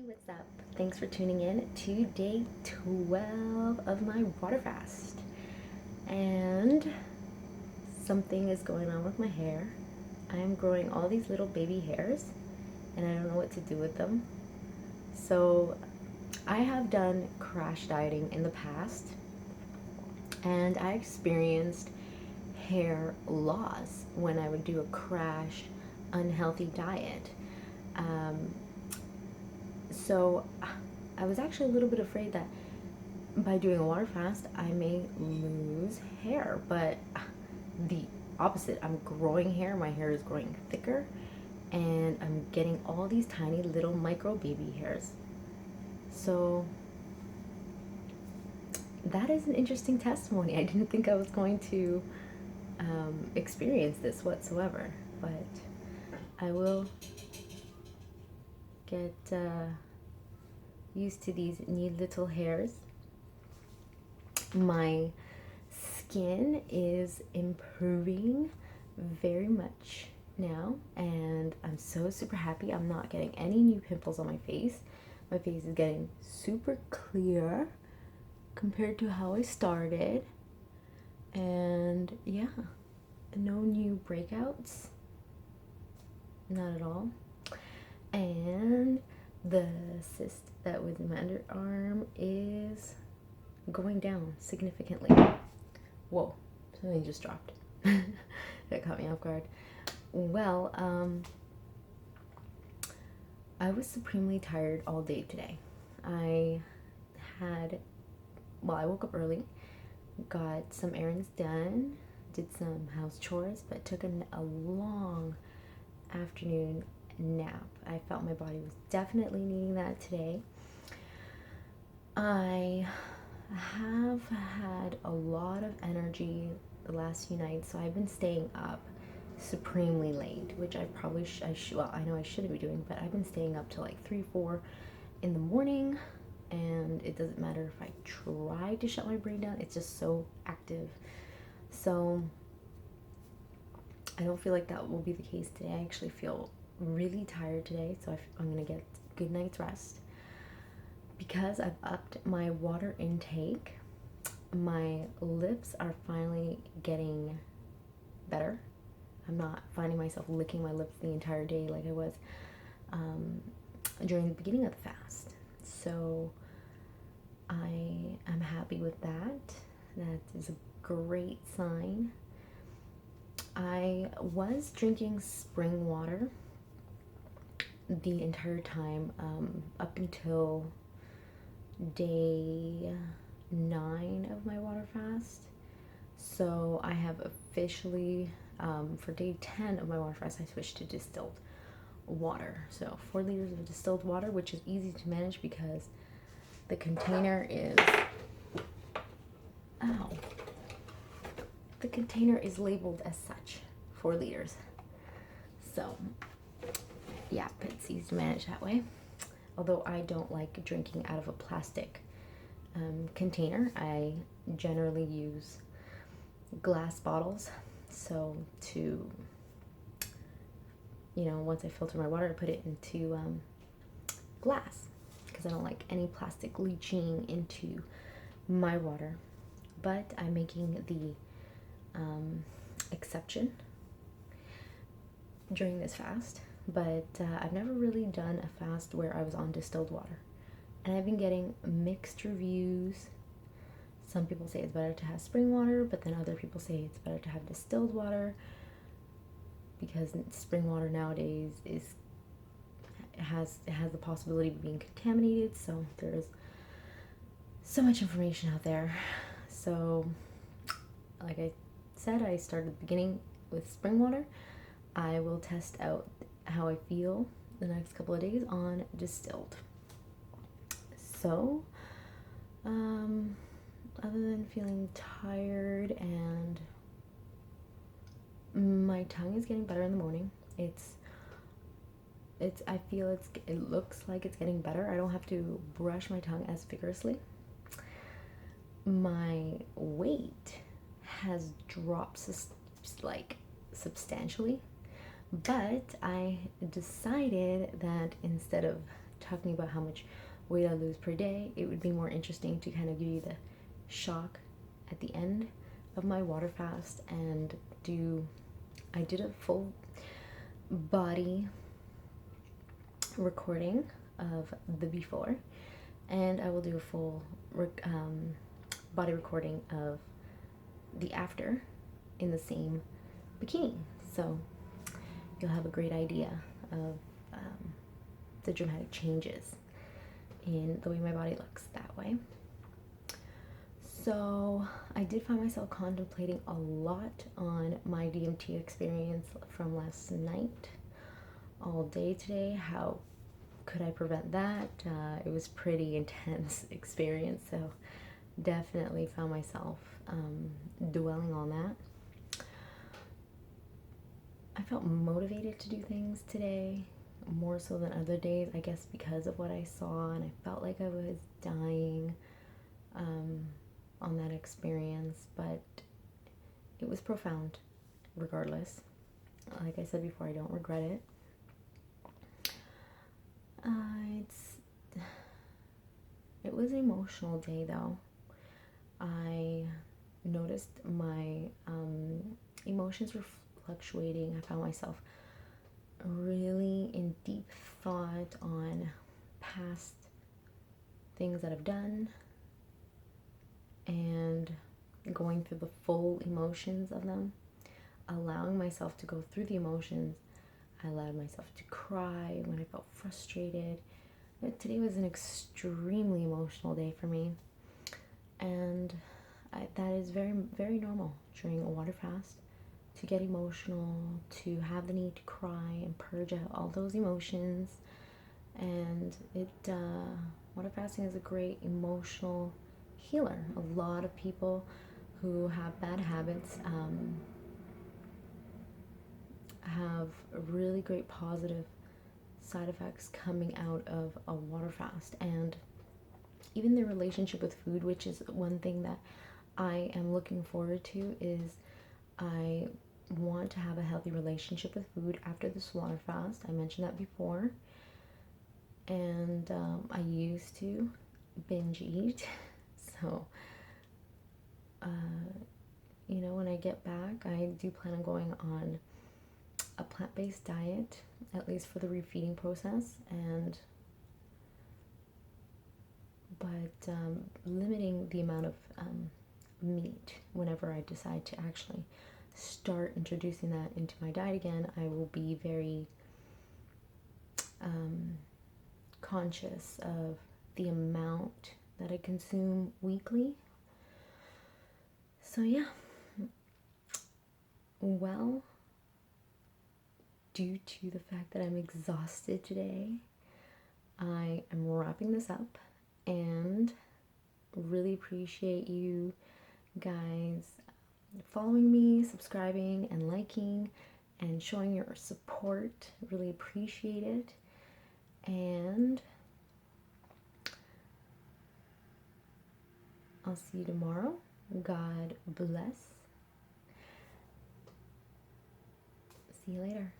What's up? Thanks for tuning in to day 12 of my water fast. And something is going on with my hair. I'm growing all these little baby hairs and I don't know what to do with them. So I have done crash dieting in the past and I experienced hair loss when I would do a crash unhealthy diet. So I was actually a little bit afraid that by doing a water fast, I may lose hair, but the opposite. I'm growing hair, my hair is growing thicker, and I'm getting all these tiny little micro baby hairs. So that is an interesting testimony. I didn't think I was going to experience this whatsoever, but I will get used to these neat little hairs. My skin is improving very much now, and I'm so super happy. I'm not getting any new pimples on my face. My face is getting super clear compared to how I started, and yeah, no new breakouts, not at all. And the cyst that was in my underarm is going down significantly. Whoa, something just dropped. That caught me off guard. Well, I was supremely tired all day today. I woke up early, got some errands done, did some house chores, but took a long afternoon nap. I felt my body was definitely needing that today. I have had a lot of energy the last few nights, so I've been staying up supremely late, which I probably I know I shouldn't be doing, but I've been staying up till like 3-4 in the morning, and it doesn't matter if I try to shut my brain down, it's just so active. So I don't feel like that will be the case today. I actually feel really tired today, so I'm gonna get a good night's rest. Because I've upped my water intake, my lips are finally getting better. I'm not finding myself licking my lips the entire day like I was during the beginning of the fast. So I am happy with that. That is a great sign. I was drinking spring water the entire time up until day 9 of my water fast. So I have officially, for day 10 of my water fast, I switched to distilled water. So 4 liters of distilled water, which is easy to manage because the container is, the container is labeled as such, 4 liters. So yeah, it's easy to manage that way. Although I don't like drinking out of a plastic container, I generally use glass bottles. So to, once I filter my water, I put it into glass because I don't like any plastic leaching into my water. But I'm making the exception during this fast. But I've never really done a fast where I was on distilled water. And I've been getting mixed reviews. Some people say it's better to have spring water, but then other people say it's better to have distilled water because spring water nowadays has the possibility of being contaminated. So there's so much information out there. So like I said, I started at the beginning with spring water. I will test out how I feel the next couple of days on distilled. So, other than feeling tired and my tongue is getting better in the morning, I feel it looks like it's getting better. I don't have to brush my tongue as vigorously. My weight has dropped substantially. But I decided that instead of talking about how much weight I lose per day. It would be more interesting to kind of give you the shock at the end of my water fast and I did a full body recording of the before, and I will do a full body recording of the after in the same bikini. So you'll have a great idea of the dramatic changes in the way my body looks that way. So I did find myself contemplating a lot on my DMT experience from last night, all day today. How could I prevent that? It was pretty intense experience, so definitely found myself dwelling on that. I felt motivated to do things today, more so than other days, I guess because of what I saw, and I felt like I was dying on that experience, but it was profound regardless. Like I said before, I don't regret it. It was an emotional day though. I noticed my emotions were fluctuating. I found myself really in deep thought on past things that I've done and going through the full emotions of them, allowing myself to go through the emotions. I allowed myself to cry when I felt frustrated. But today was an extremely emotional day for me, and that is very, very normal during a water fast, to get emotional, to have the need to cry and purge out all those emotions. And water fasting is a great emotional healer. A lot of people who have bad habits have really great positive side effects coming out of a water fast, and even their relationship with food, which is one thing that I am looking forward to. Is I want to have a healthy relationship with food after this water fast. I mentioned that before, and I used to binge eat. So when I get back, I do plan on going on a plant-based diet, at least for the refeeding process, but limiting the amount of meat. Whenever I decide to actually start introducing that into my diet again, I will be very conscious of the amount that I consume weekly. So yeah, well, due to the fact that I'm exhausted today, I am wrapping this up, and really appreciate you guys following me, subscribing, and liking, and showing your support. Really appreciate it. And I'll see you tomorrow. God bless. See you later.